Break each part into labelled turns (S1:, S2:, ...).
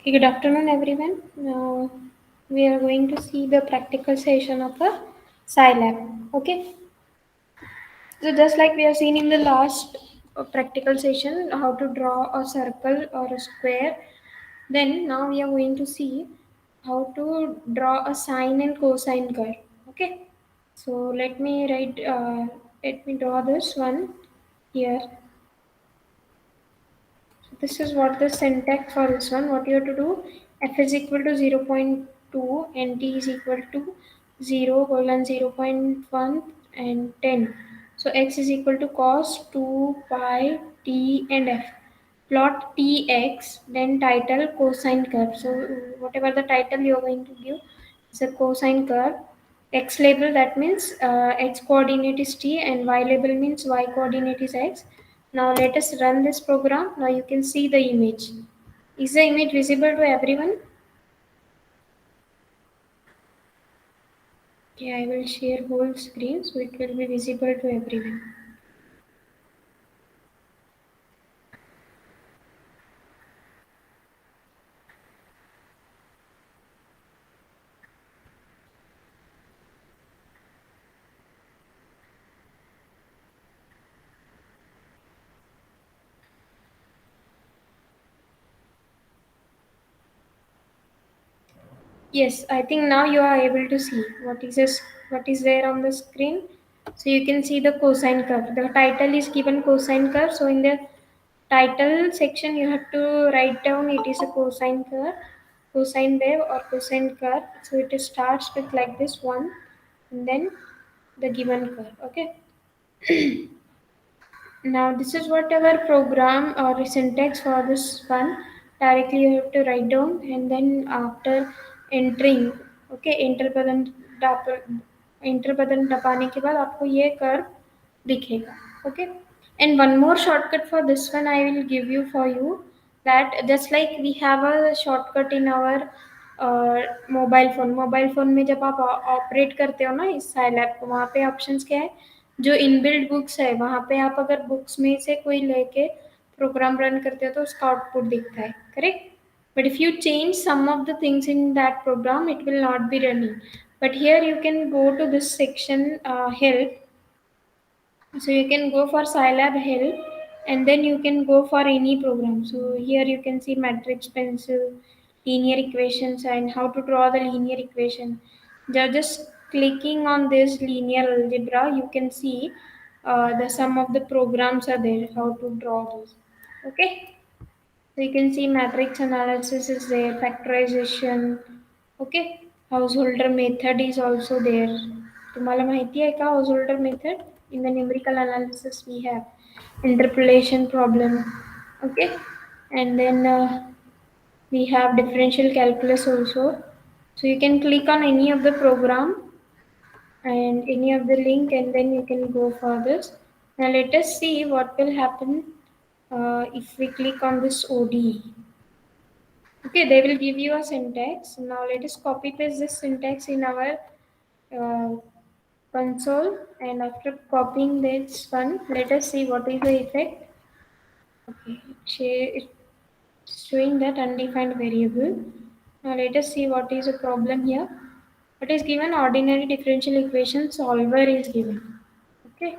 S1: Okay, good afternoon, everyone. Now we are going to see the practical session of the Scilab. Okay, so just like we have seen in the last practical session, how to draw a circle or a square. Then now we are going to see how to draw a sine and cosine curve. Okay, so let me draw this one here. This is what the syntax for this one. What you have to do, f is equal to 0.2 and t is equal to 0 colon 0.1 and 10. So x is equal to cos 2 pi t and f. Plot tx, then title cosine curve. So whatever the title you are going to give, it's a cosine curve. X label, that means x coordinate is t and y label means y coordinate is x. Now let us run this program. Now you can see the image. Is the image visible to everyone? Okay, I will share whole screen so it will be visible to everyone. Yes, I think now you are able to see what is there on the screen. So you can see the cosine curve. The title is given cosine curve. So in the title section you have to write down it is a cosine curve, cosine wave or cosine curve. So it starts with like this one and then the given curve. Okay. Now this is whatever program or syntax for this one. Directly you have to write down and then after entering, okay, enter button दबाने के बाद आपको ये curve दिखेगा. Okay. And one more shortcut for this one I will give you for you, that just like we have a shortcut in our mobile phone में जब आप operate करते हो ना इस साइलैब को, वहाँ पे ऑप्शंस क्या है, जो इनबिल्ट बुक्स है वहाँ पे आप अगर बुक्स में से कोई लेके प्रोग्राम रन करते हो तो उसका आउटपुट दिखता है, correct. But if you change some of the things in that program, it will not be running. But here you can go to this section, help. So you can go for Scilab help and then you can go for any program. So here you can see matrix pencil, linear equations and how to draw the linear equation. Just clicking on this linear algebra, you can see the some of the programs are there, how to draw those. Okay. So you can see matrix analysis is there, factorization. Okay. Householder method is also there. तुम्हाला माहिती आहे का householder method? In the numerical analysis we have interpolation problem. Okay. And then we have differential calculus also. So you can click on any of the program and any of the link and then you can go for this. Now let us see what will happen if we click on this ODE. Okay, they will give you a syntax. Now let us copy paste this syntax in our uh, console, and after copying this one, let us see what is the effect. Okay, it's showing that undefined variable. Now let us see what is the problem here. What is given? Ordinary differential equation solver is given. Okay.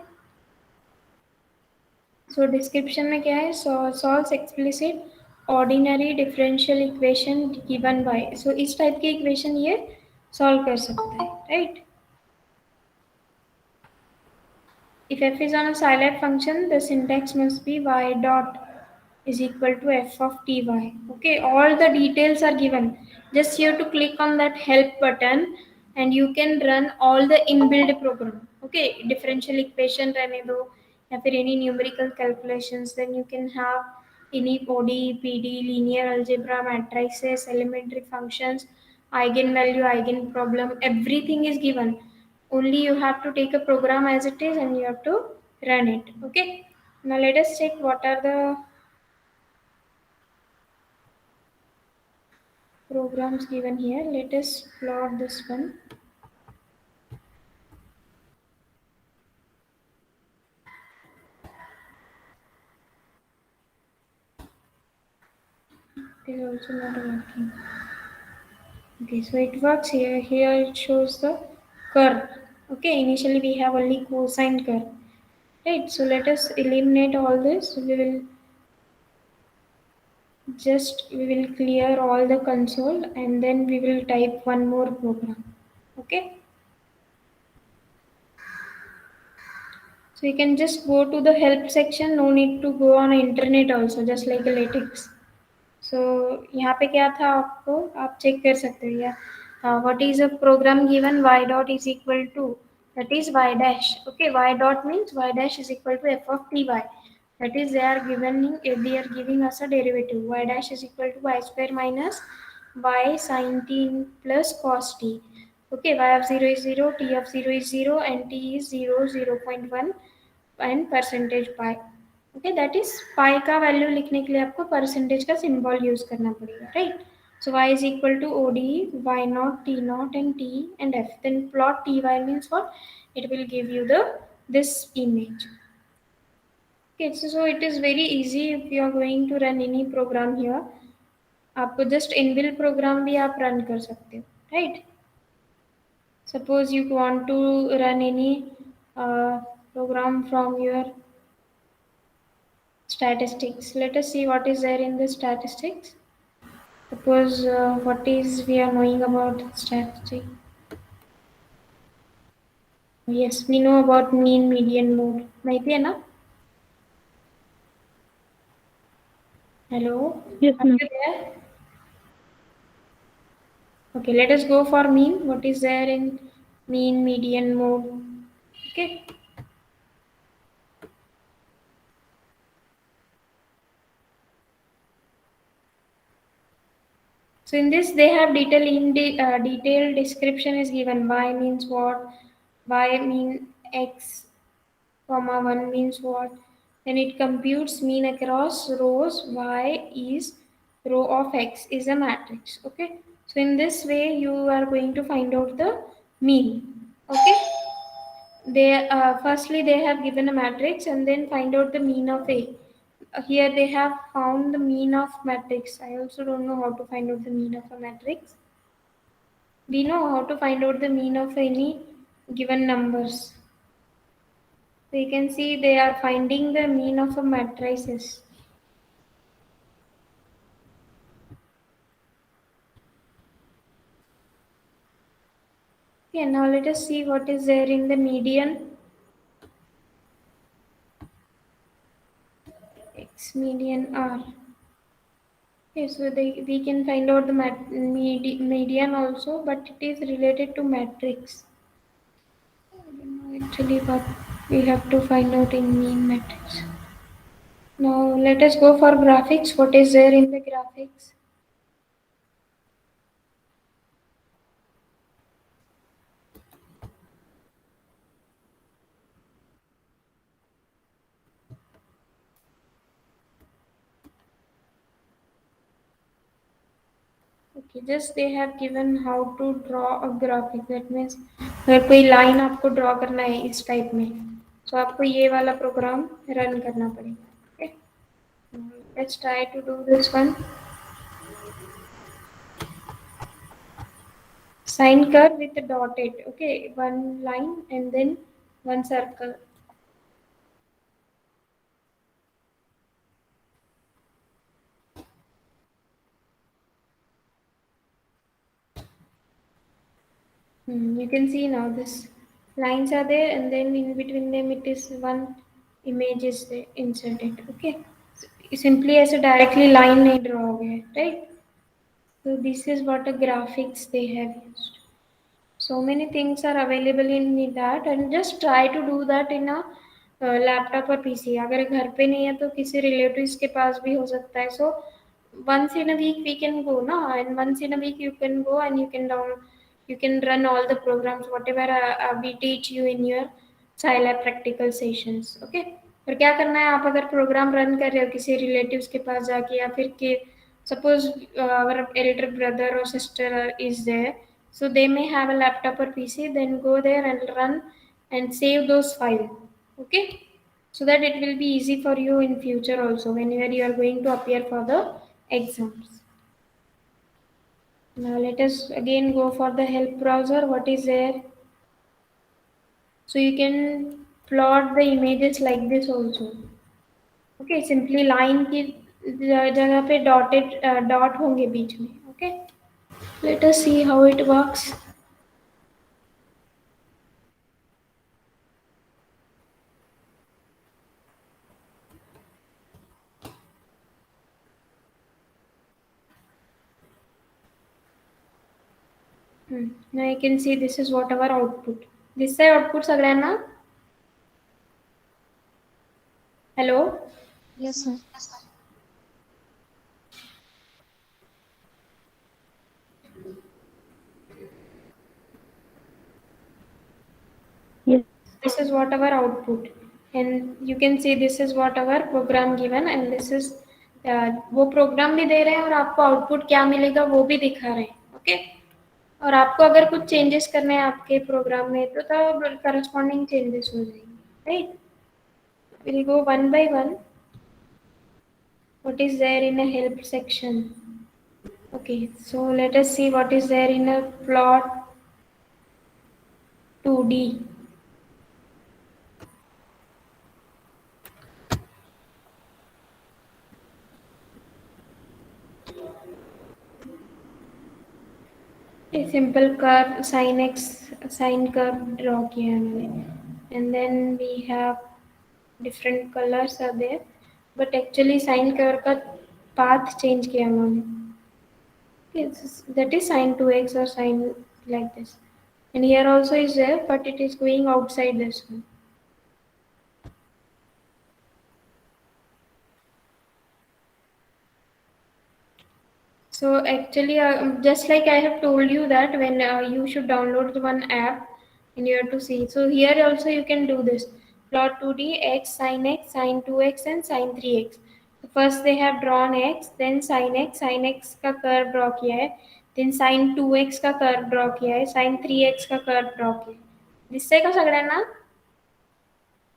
S1: So description में क्या है? So solves explicit ordinary differential equation given by. So इस type की equation ये solve कर सकता है, right? If f is on a Scilab function, the syntax must be y dot is equal to f of ty. Okay, all the details are given. Just you have to click on that help button and you can run all the inbuilt program. Okay, differential equation रहने दो या फिर any numerical calculations, then you can have any ODE, PD, linear algebra, matrices, elementary functions, eigenvalue, eigenproblem, everything is given. Only you have to take a program as it is and you have to run it. Okay. Now let us check what are the programs given here. Let us plot this one. is also not working. Okay, so it works here. Here it shows the curve. Okay, initially we have only cosine curve. Right, so let us eliminate all this. We will clear all the console and then we will type one more program. Okay, so you can just go to the help section. No need to go on internet also, just like a latex. So यहाँ पे क्या था आपको आप check कर सकते हो या what is a program given y dot is equal to that is y dash. Okay, y dot means y dash is equal to f of t y. That is they are giving us a derivative. Y dash is equal to y square minus y sin t plus cos t. Okay, y of 0 is 0, t of 0 is 0 and t is 0, 0.1 and percentage pi. Okay that is pi का value लिखने के लिए आपको percentage का symbol use करना पड़ेगा right. So y is equal to OD, y naught, t naught, and t and f. Then plot ty means what? It will give you the this image. Okay, so it is very easy if you are going to run any program here. आपको just inbuilt program भी आप run कर सकते हो, right? Suppose you want to run any program from your statistics. Let us see what is there in the statistics. Suppose what is we are knowing about statistic. Yes, we know about mean, median, mode. माहिती है ना? Hello,
S2: Yes,
S1: are
S2: ma'am.
S1: you there? Okay, let us go for mean. What is there in mean, median, mode? Okay. So in this, they have detailed description is given. Y means what? Y mean x, comma 1 means what? Then it computes mean across rows. Y is row of x is a matrix. Okay. So in this way, you are going to find out the mean. Okay. They firstly they have given a matrix and then find out the mean of A. Here they have found the mean of matrix. I also don't know how to find out the mean of a matrix. We know how to find out the mean of any given numbers. So you can see they are finding the mean of a matrices. Okay, now let us see what is there in the median. X median R. Okay, so we can find out the median also, but it is related to matrix. Actually, what we have to find out in mean matrix. Now let us go for graphics. What is there in the graphics? Okay, just they have given how to draw a graphic. That means अगर कोई line आपको draw करना है इस type में तो आपको ये वाला प्रोग्राम रन करना पड़ेगा. Okay, let's try to do this one. Sine curve with a dotted. Okay, one line and then one circle. You can see now this lines are there and then in between them it is one image is there inserted. Okay, so simply as a directly line नहीं draw हो गया, right? So this is what a graphics they have used. So many things are available in that and just try to do that in a laptop और PC. अगर घर पे नहीं है तो किसी रिलेटिव्स के पास भी हो सकता है. So once in a week we can go na, and once in a week you can go and you can run all the programs whatever we teach you in your Scilab practical sessions. Okay, और क्या करना है आप अगर program run कर रहे हो किसी रिलेटिव्स के पास जाके या फिर के suppose our elder brother or sister is there, so they may have a laptop or PC, then go there and run and save those files. Okay, so that it will be easy for you in future also whenever you are going to appear for the exams. Now let us again go for the help browser. What is there? So you can plot the images like this also. Okay, simply line की जगह पे dotted dot होंगे बीच में. Okay, let us see how it works. Now you can see this is what our output. This is output सगळ्यांना. Hello.
S2: Yes, sir. Yes.
S1: This is what our output, and you can see this is what our program given, and this is वो programme भी दे रहे हैं और आपको output क्या मिलेगा वो भी दिखा रहे हैं. ओके, और आपको अगर कुछ चेंजेस करने हैं आपके प्रोग्राम में तो करस्पॉन्डिंग चेंजेस हो जाएंगे. Right, we'll go one by one. What is there in a help section? Okay, so let us see what is there in a plot 2D. A simple curve, sine curve draw किया है मैंने, and then we have different colors are there, but actually sine curve का path change किया मैंने. Yes, that is sine 2x or sine like this, and here also is there, but it is going outside this one. So actually, just like I have told you that when you should download the one app and you have to see. So here also you can do this. Plot 2D x, sine 2x and sine 3x. So first they have drawn x, then sine x का curve draw किया है, then sine 2x का curve draw किया है, sine 3x का curve draw किया है. दिसतंय का सगळ्यांना?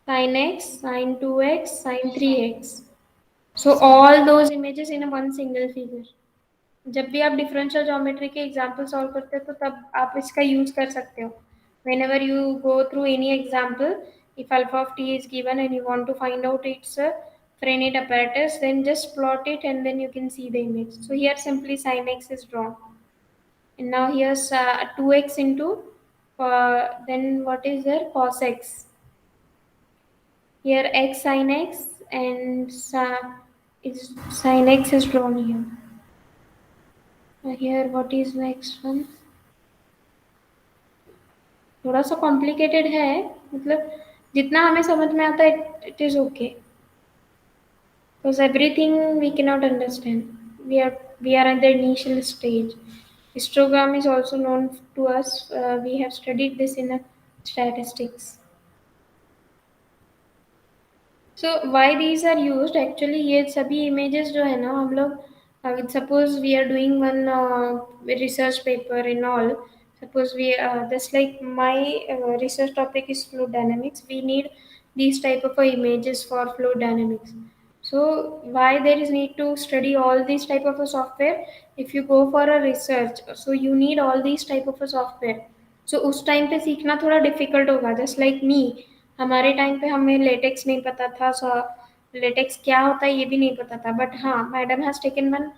S1: Sin x, sine 2x, sine 3x. So all those images in a one single figure. जब भी आप डिफरेंशियल ज्योमेट्री के एग्जाम्पल सॉल्व करते हो तो तब आप इसका यूज कर सकते हो. whenever you go through any example, if alpha of t is given and you want to find out its Fresnel apparatus, then just plot it and then you can see the image. So here simply sin x is drawn, and now here's 2x into then what is there, cos x. Here x sin x and is sin x is drawn here. Here what is next one? थोड़ा सा complicated है, मतलब जितना हमें समझ में आता है it is okay, because everything we can not understand. We are at the initial stage. Histogram is also known to us. We have studied this in statistics. So why these are use actually, ये सभी images जो है ना हम लोग suppose we are doing one research paper in all. Suppose we just like my research topic is fluid dynamics, we need these type of images for fluid dynamics. So why there is need to study all these type of a software? If you go for a research, so you need all these type of a software. So उस time पे सीखना थोड़ा difficult होगा. Just like me, हमारे time पे हमें latex नहीं पता था, सो लेटेक्स क्या होता है ये भी नहीं पता था. बट हाँ, madam has taken one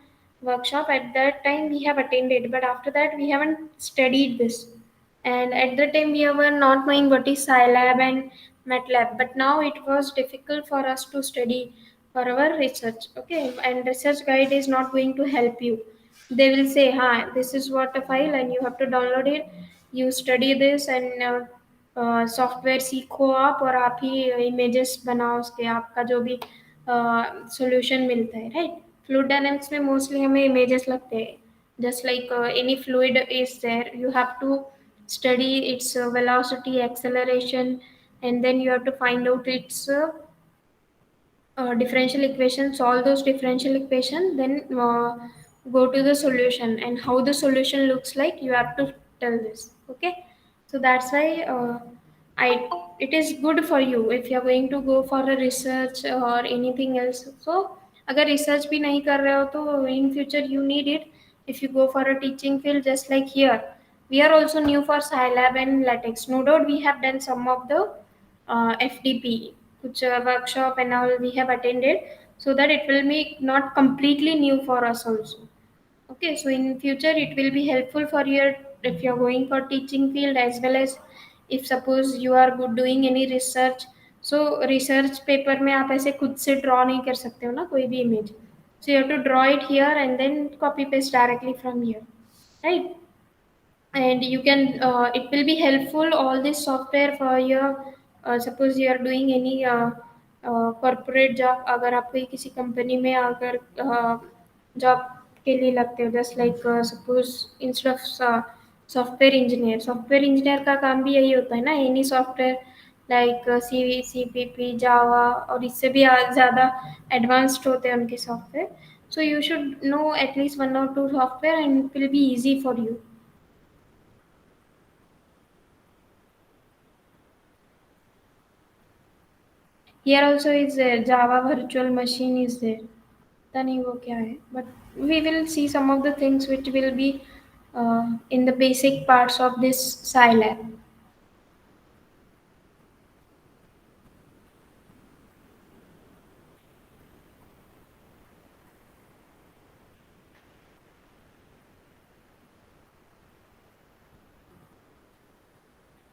S1: workshop. At that time we have attended, but after that we haven't studied this. And at that time we were not knowing what is Scilab and MATLAB, but now it was difficult for us to study for our research. Okay, and research guide is not going to help you. They will say, "Ha, this is what a file, and you have to download it. You study this and software सीखो आप और आप ही images बनाओ उसके, आपका जो भी solution मिलता है." राइट, फ्लूइड डायनामिक्स में मोस्टली हमें इमेजेस लगते हैं. Just like any fluid is there, you have to study its velocity, acceleration, and then you have to find out its differential equation, solve those differential equation, then go to the solution, and how the solution looks like you have to tell this. Okay, so that's why I it is good for you if you are going to go for a research or anything else. So अगर research भी नहीं कर रहे हो तो in future you need it. if you go for a teaching field, just like here, we are also new for Scilab and LaTeX. No doubt we have done some of the FDP, which workshop and all we have attended, so that it will be not completely new for us also. Okay, so in future it will be helpful for your, if you are going for teaching field, as well as if suppose you are good doing any research. So research paper में आप ऐसे खुद से draw नहीं कर सकते हो ना कोई भी image. So you have to draw it here and then copy paste directly from here, right? And you can it will be helpful all this software for your suppose you are doing any corporate job. अगर आप कोई किसी company में अगर job के लिए लगते हो, just like suppose instead of software engineer का काम भी यही होता है ना, एनी सॉफ्टवेयर लाइक CPP जावा, और इससे भी ज़्यादा एडवांस्ड होते हैं उनके software. So you should know at least one or two software and it will be easy for you. Here also is there, Java virtual machine is there. पता नहीं वो क्या है, but we will see some of the things which will be in the basic parts of this Scilab.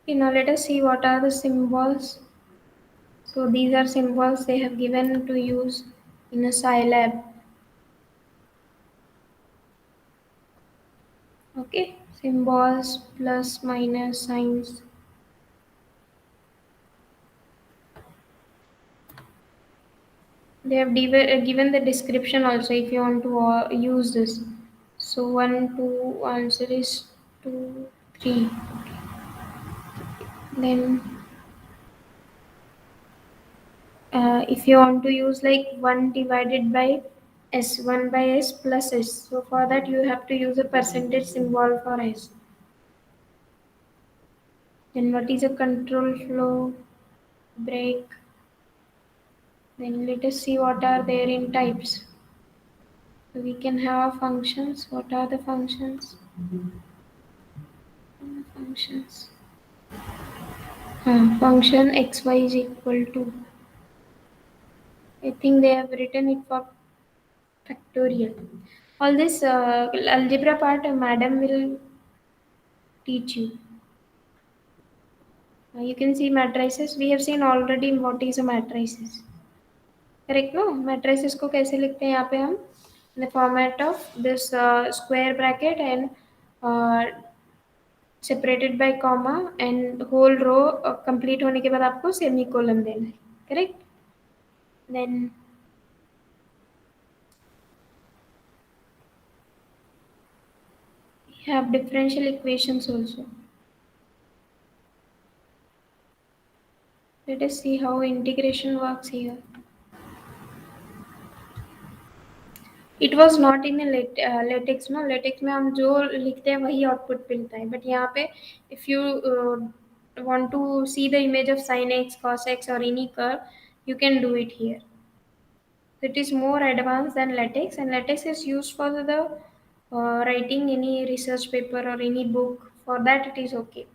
S1: Okay, now let us see what are the symbols. So these are symbols they have given to use in a Scilab. Okay, symbols, plus, minus, signs. They have given the description also if you want to use this. So 1, 2, answer is 2, 3. Then if you want to use like 1 divided by s, 1 by s plus s, so for that you have to use a percentage symbol for s. Then what is a control flow, break? Then let us see what are there in types. So we can have functions. What are the functions? Functions. Function xy is equal to, I think they have written it for factorial. All this algebra part, madam will teach you. You can see matrices. We have seen already what is a matrices. Correct, no? Matrices को कैसे लिखते हैं यहाँ पे हम? In the format of this square bracket and uh, separated by comma and whole row complete होने के बाद आपको semicolon देना है. Correct? Then you have differential equations also. Let us see how integration works here. It was not in a latex, no? Latex में हम जो लिखते हैं वही output मिलता है. But यहाँ पे if you want to see the image of sin x, cos x or any curve, you can do it here. It is more advanced than latex, and latex is used for the writing any research paper or any book. For that it is okay.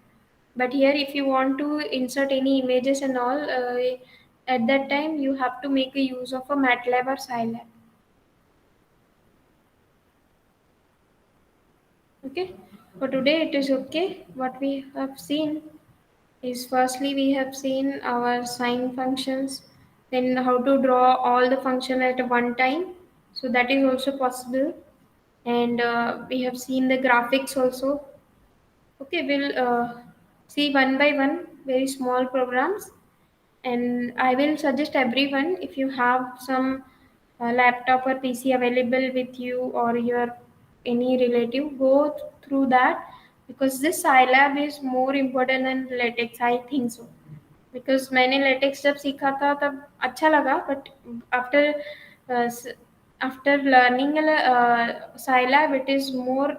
S1: But here if you want to insert any images and all, at that time you have to make a use of a MATLAB or Scilab. Okay, for today it is okay. What we have seen is, firstly we have seen our sine functions, then how to draw all the function at one time, so that is also possible. And we have seen the graphics also. Okay, we'll see one by one very small programs, and I will suggest everyone, if you have some laptop or PC available with you or your any relative, go through that, because this Scilab is more important than latex, I think so. Because मैंने latex जब सीखा था तब अच्छा लगा, but after uh, after learning Scilab, it is more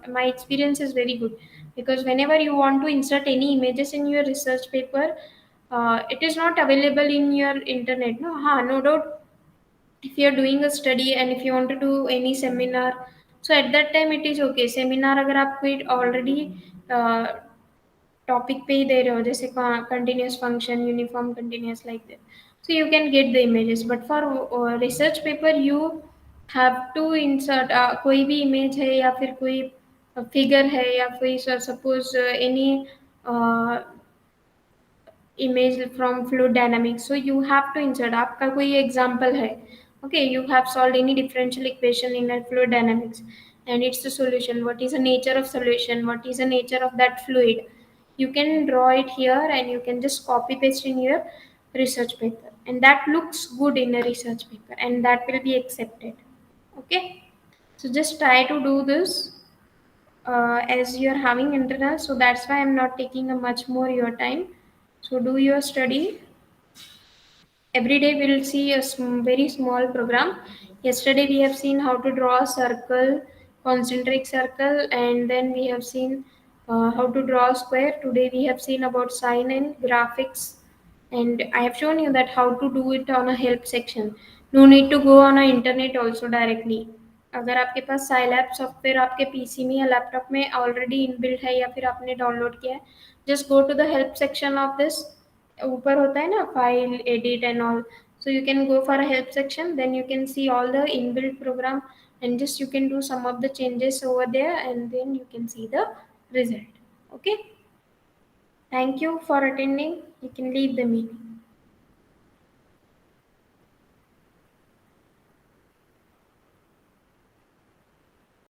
S1: my experience is very good, because whenever you want to insert any images in your research paper, it is not available in your internet, no? No doubt if you are doing a study and if you want to do any seminar, So at that time it is okay. Seminar अगर आप कोई already topic पे ही दे रहे हो, जैसे continuous function, uniform continuous, like that, so you can get the images. But for research paper you have to insert कोई भी image है या फिर कोई फिगर है या कोई suppose any image from fluid dynamics, so you have to insert. आपका कोई example है, okay, you have solved any differential equation in a fluid dynamics and it's the solution. What is the nature of solution, what is the nature of that fluid, you can draw it here and you can just copy paste in your research paper, and that looks good in a research paper and that will be accepted. Okay, so just try to do this as you're having internal, so that's why I'm not taking a much more your time. So do your study. Every day we'll see a very small program. Yesterday we have seen how to draw a circle, concentric circle, and then we have seen how to draw a square. Today we have seen about sine and graphics, and I have shown you that how to do it on a help section. No need to go on a internet also directly. अगर आपके पास Scilab software आपके PC में या laptop में already inbuilt है या फिर आपने डाउनलोड किया है, just go to the help section of this. ऊपर होता है ना file edit and all, so you can go for a help section, then you can see all the inbuilt program and just you can do some of the changes over there and then you can see the result. Okay, thank you for attending. You can leave the meeting.